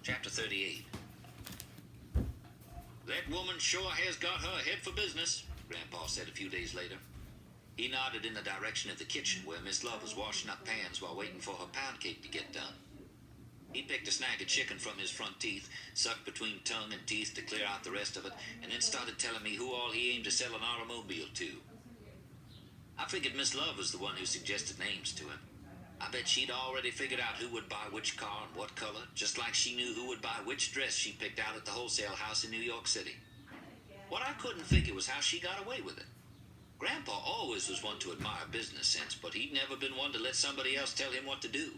Chapter 38. That woman sure has got her head for business, Grandpa said a few days later. He nodded in the direction of the kitchen where Miss Love was washing up pans while waiting for her pound cake to get done. He picked a snag of chicken from his front teeth, sucked between tongue and teeth to clear out the rest of it, and then started telling me who all he aimed to sell an automobile to. I figured Miss Love was the one who suggested names to him. I bet she'd already figured out who would buy which car and what color, just like she knew who would buy which dress she picked out at the wholesale house in New York City. What I couldn't figure was how she got away with it. Grandpa always was one to admire business sense, but he'd never been one to let somebody else tell him what to do.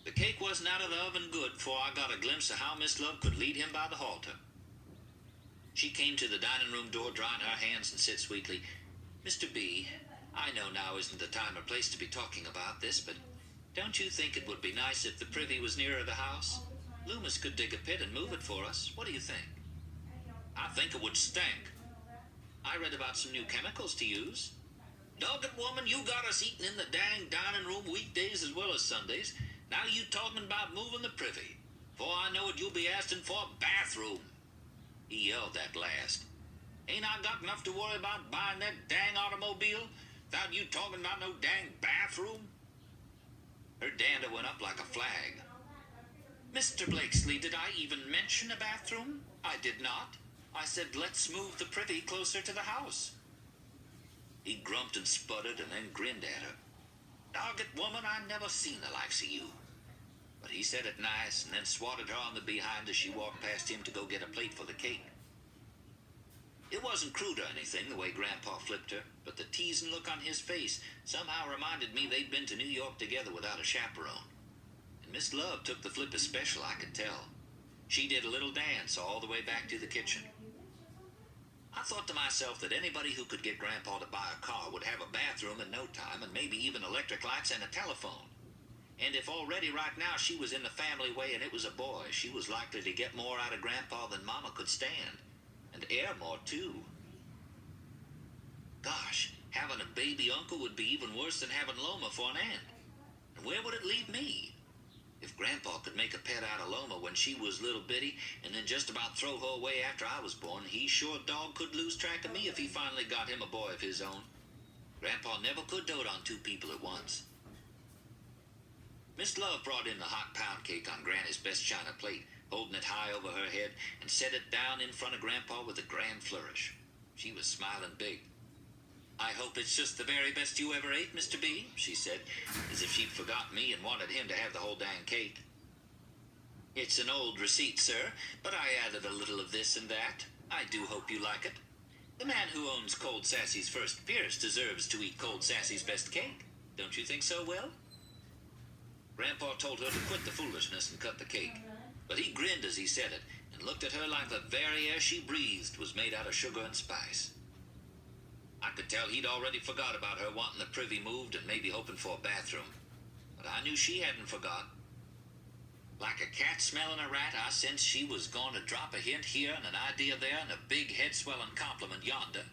The cake wasn't out of the oven good before I got a glimpse of how Miss Love could lead him by the halter. She came to the dining room door, drying her hands, and said sweetly, "Mr. B, I know now isn't the time or place to be talking about this, but don't you think it would be nice if the privy was nearer the house? Loomis could dig a pit and move it for us. What do you think?" "I think it would stink." "I read about some new chemicals to use." "Doggone woman, you got us eating in the dang dining room weekdays as well as Sundays. Now you talking about moving the privy. Before I know it, you'll be asking for a bathroom." He yelled that last. "Ain't I got enough to worry about buying that dang automobile without you talking about no dang bathroom?" Her dander went up like a flag. "Mr. Blakesley, did I even mention a bathroom? I did not. I said let's move the privy closer to the house." He grumped and sputtered and then grinned at her. "Doggone woman, I never seen the likes of you." But he said it nice and then swatted her on the behind as she walked past him to go get a plate for the cake. It wasn't crude or anything, the way Grandpa flipped her, but the teasing look on his face somehow reminded me they'd been to New York together without a chaperone. And Miss Love took the flip as special, I could tell. She did a little dance all the way back to the kitchen. I thought to myself that anybody who could get Grandpa to buy a car would have a bathroom in no time and maybe even electric lights and a telephone. And if already right now she was in the family way and it was a boy, she was likely to get more out of Grandpa than Mama could stand. And air more, too. Gosh, having a baby uncle would be even worse than having Loma for an aunt. And where would it leave me? If Grandpa could make a pet out of Loma when she was little bitty and then just about throw her away after I was born, he sure dog could lose track of me if he finally got him a boy of his own. Grandpa never could dote on two people at once. Miss Love brought in the hot pound cake on Granny's best china plate, holding it high over her head, and set it down in front of Grandpa with a grand flourish. She was smiling big. "I hope it's just the very best you ever ate, Mr. B," she said, as if she'd forgotten me and wanted him to have the whole dang cake. "It's an old receipt, sir, but I added a little of this and that. I do hope you like it. The man who owns Cold Sassy's first appearance deserves to eat Cold Sassy's best cake. Don't you think so, Will?" Grandpa told her to quit the foolishness and cut the cake, but he grinned as he said it and looked at her like the very air she breathed was made out of sugar and spice. I could tell he'd already forgot about her wanting the privy moved and maybe hoping for a bathroom, but I knew she hadn't forgot. Like a cat smelling a rat, I sensed she was going to drop a hint here and an idea there and a big head-swelling compliment yonder.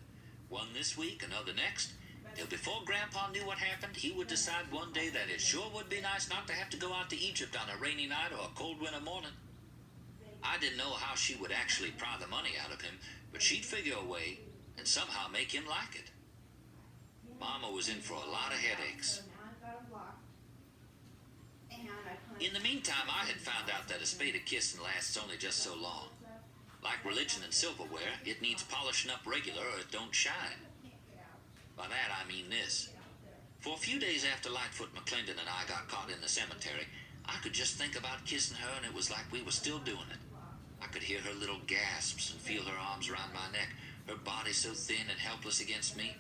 One this week, another next, till before Grandpa knew what happened, he would decide one day that it sure would be nice not to have to go out to Egypt on a rainy night or a cold winter morning. I didn't know how she would actually pry the money out of him, but she'd figure a way and somehow make him like it. Mama was in for a lot of headaches. In the meantime, I had found out that a spade of kissing lasts only just so long. Like religion and silverware, it needs polishing up regular or it don't shine. By that I mean this. For a few days after Lightfoot McClendon and I got caught in the cemetery, I could just think about kissing her and it was like we were still doing it. I could hear her little gasps and feel her arms around my neck, her body so thin and helpless against me,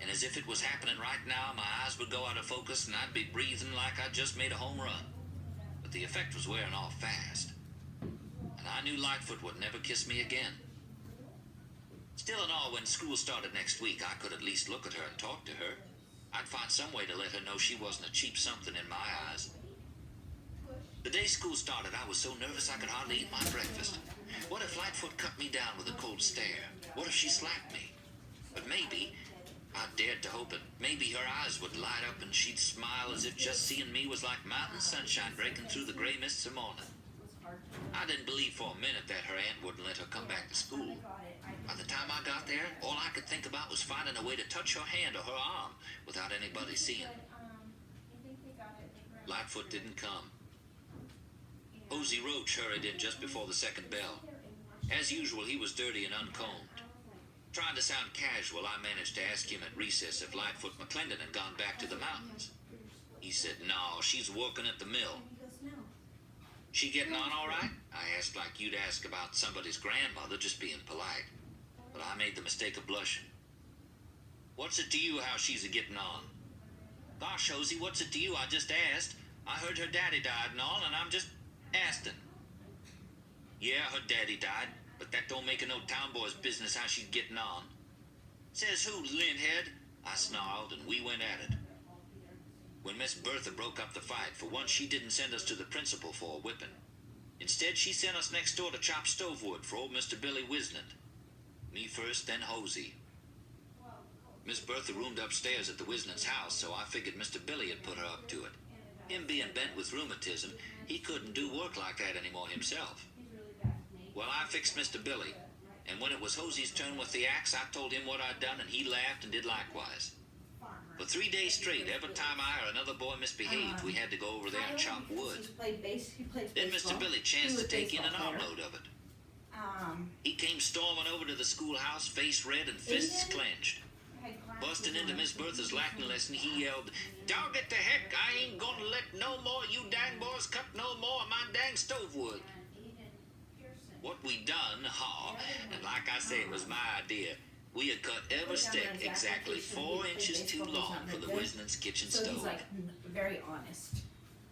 and as if it was happening right now, my eyes would go out of focus and I'd be breathing like I'd just made a home run. But the effect was wearing off fast, and I knew Lightfoot would never kiss me again. Still in all, when school started next week, I could at least look at her and talk to her. I'd find some way to let her know she wasn't a cheap something in my eyes. The day school started, I was so nervous I could hardly eat my breakfast. What if Lightfoot cut me down with a cold stare? What if she slapped me? But maybe, I dared to hope it, maybe her eyes would light up and she'd smile as if just seeing me was like mountain sunshine breaking through the gray mists of morning. I didn't believe for a minute that her aunt wouldn't let her come back to school. By the time I got there, all I could think about was finding a way to touch her hand or her arm without anybody seeing. Lightfoot didn't come. Hosey Roach hurried in just before the second bell. As usual, he was dirty and uncombed. Trying to sound casual, I managed to ask him at recess if Lightfoot McClendon had gone back to the mountains. He said, "No, she's working at the mill." "She getting on all right?" I asked like you'd ask about somebody's grandmother, just being polite. But I made the mistake of blushing. "What's it to you how she's a-getting on?" "Gosh, Hosey, what's it to you? I just asked. I heard her daddy died and all, and I'm just asking." "Yeah, her daddy died, but that don't make it no town boy's business how she's getting on." "Says who, Lindhead?" I snarled, and we went at it. When Miss Bertha broke up the fight, for once she didn't send us to the principal for a whipping. Instead, she sent us next door to chop stove wood for old Mr. Billy Wisnant. Me first, then Hosey. Miss Bertha roomed upstairs at the Wisnant's house, so I figured Mr. Billy had put her up to it. Him being bent with rheumatism, he couldn't do work like that anymore himself. Well, I fixed Mr. Billy, and when it was Hosey's turn with the axe, I told him what I'd done, and he laughed and did likewise. For 3 days straight, every time I or another boy misbehaved, we had to go over there and chop wood. Then Mr. Billy chanced to take in an armload of it. He came storming over to the schoolhouse, face red and fists clenched. Busting into Miss Bertha's Latin lesson, he yelled, "Dog it to heck, I ain't gonna let no more you dang boys cut no more of my dang stove wood." What we done, and like I say, it was my idea. We had cut every stick exactly 4 inches too long for the Wisnant's kitchen So he's stove. like very honest,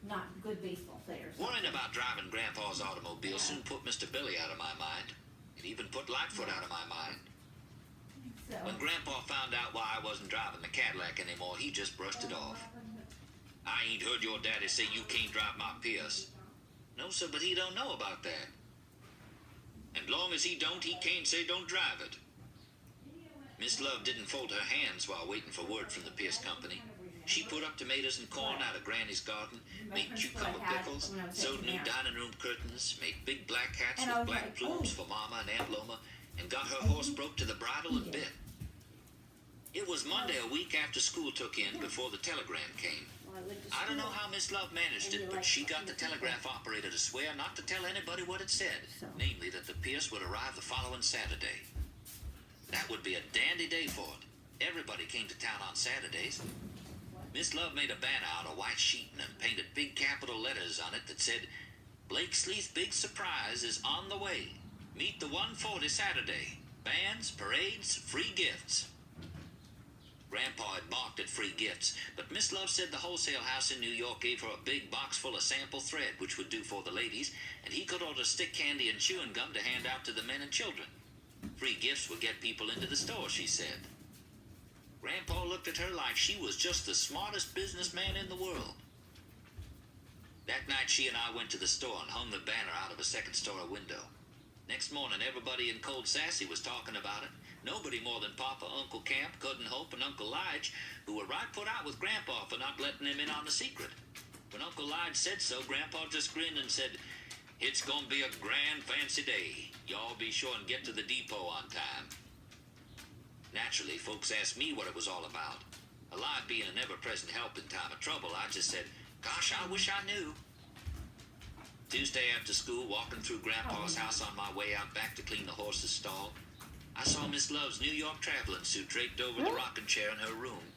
not good baseball players. Worrying about driving Grandpa's automobile soon put Mr. Billy out of my mind. It even put Lightfoot out of my mind. When Grandpa found out why I wasn't driving the Cadillac anymore, he just brushed it off. "I ain't heard your daddy say you can't drive my Pierce." "No, sir, but he don't know about that." "And long as he don't, he can't say don't drive it." Miss Love didn't fold her hands while waiting for word from the Pierce Company. She put up tomatoes and corn out of Granny's garden, made cucumber pickles, sewed new dining room curtains, made big black hats with black plumes for Mama and Aunt Loma, and got her horse broke to the bridle and bit. It was Monday a week after school took in before the telegram came. I don't know how Miss Love managed it, but she got the telegraph operator to swear not to tell anybody what it said, namely that the Pierce would arrive the following Saturday. That would be a dandy day for it. Everybody came to town on Saturdays. Miss Love made a banner out of white sheeting and painted big capital letters on it that said, "Blakesley's big surprise is on the way. Meet the 140 Saturday. Bands, parades, free gifts." Grandpa had balked at free gifts, but Miss Love said the wholesale house in New York gave her a big box full of sample thread, which would do for the ladies, and he could order stick candy and chewing gum to hand out to the men and children. Free gifts would get people into the store, she said. Grandpa looked at her like she was just the smartest businessman in the world. That night she and I went to the store and hung the banner out of a second-story window. Next morning, everybody in Cold Sassy was talking about it. Nobody more than Papa, Uncle Camp, Cousin Hope, and Uncle Lige, who were right put out with Grandpa for not letting them in on the secret. When Uncle Lige said so, Grandpa just grinned and said, "It's gonna be a grand fancy day. Y'all be sure and get to the depot on time." Naturally, folks asked me what it was all about. Alive being an ever-present help in time of trouble, I just said, "Gosh, I wish I knew." Tuesday after school, walking through Grandpa's house on my way out back to clean the horse's stall, I saw Miss Love's New York traveling suit draped over the rocking chair in her room.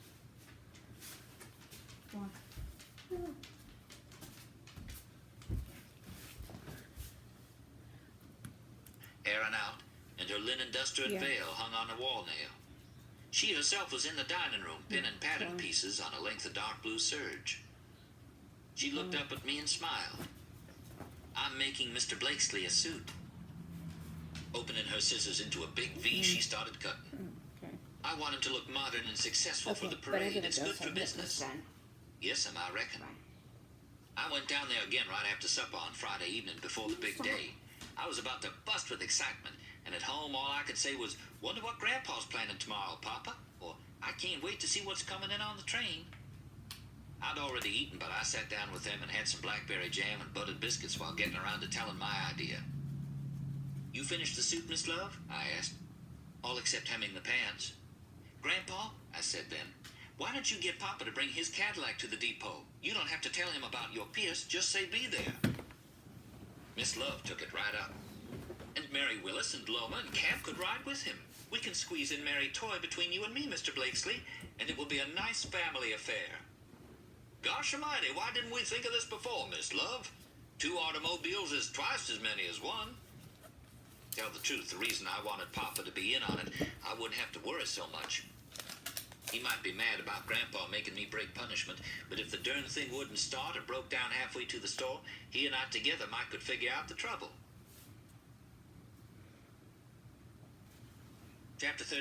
Airing out, and her linen duster and veil hung on a wall nail. She herself was in the dining room, pinning pattern pieces on a length of dark blue serge. She looked up at me and smiled. "I'm making Mr. Blakesley a suit." Opening her scissors into a big V, she started cutting. "I want him to look modern and successful for the parade. It's good for business." "Yes, I reckon." I went down there again right after supper on Friday evening before the big day. I was about to bust with excitement, and at home all I could say was, "Wonder what Grandpa's planning tomorrow, Papa?" Or, "I can't wait to see what's coming in on the train." I'd already eaten, but I sat down with them and had some blackberry jam and buttered biscuits while getting around to telling my idea. You finished the soup, Miss Love? I asked. All except hemming the pans. Grandpa, I said then, why don't you get Papa to bring his Cadillac to the depot? You don't have to tell him about your Pierce, just say be there. Miss Love took it right up. And Mary Willis and Loma and Cap could ride with him. We can squeeze in Mary Toy between you and me, Mr. Blakesley, and it will be a nice family affair. Gosh almighty, why didn't we think of this before, Miss Love? 2 automobiles is twice as many as one. Tell the truth, the reason I wanted Papa to be in on it, I wouldn't have to worry so much. He might be mad about Grandpa making me break punishment, but if the darn thing wouldn't start or broke down halfway to the store, he and I together might could figure out the trouble. Chapter 30.